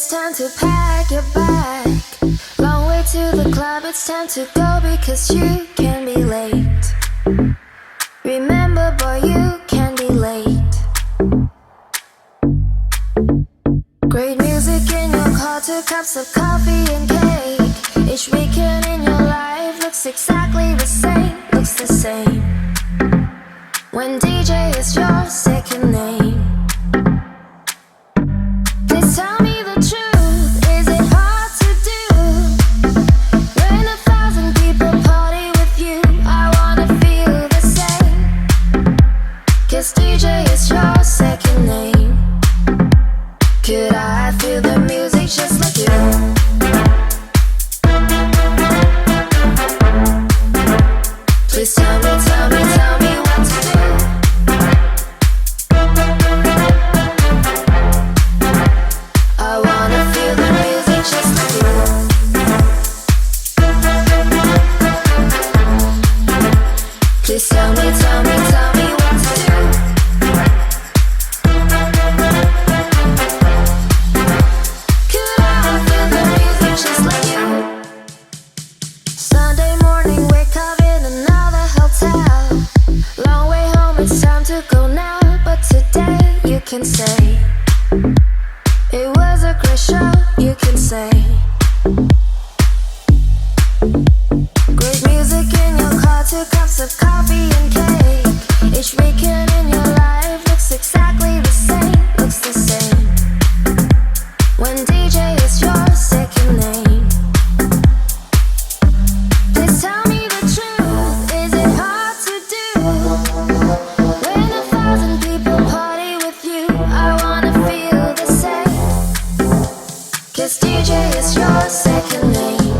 it's time to pack your bag. Long way to the club, it's time to go because you can be late. Remember, boy, you can be late. Great music in your car, 2 cups of coffee and cake. Each weekend in your life looks exactly the same, looks the same. When DJ is your second name. Please tell me the truth, is it hard to do? When 1,000 people party with you, I wanna feel the same. 'Cause DJ is your second name. Could I feel the music just like you? Please tell me what to do. I wanna feel the music just like you. Please tell me what to do. Could I feel the music just like you? Sunday morning, wake up in another hotel. Long way home, it's time to go now. But today you can say it was a great show, you can say. Great music in your car, 2 cups of coffee and cake. Each weekend in your life looks exactly the same, looks the same. When DJ is your second name. Please tell me the truth, is it hard to do? When 1,000 people party with you, I wanna feel the same. 'Cause DJ is your second name.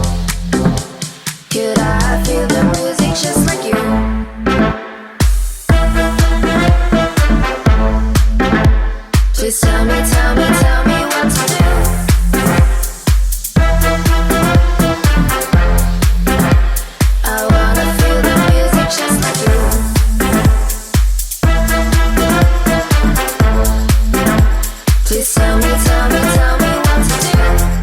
Could I feel the music just like you? Please tell me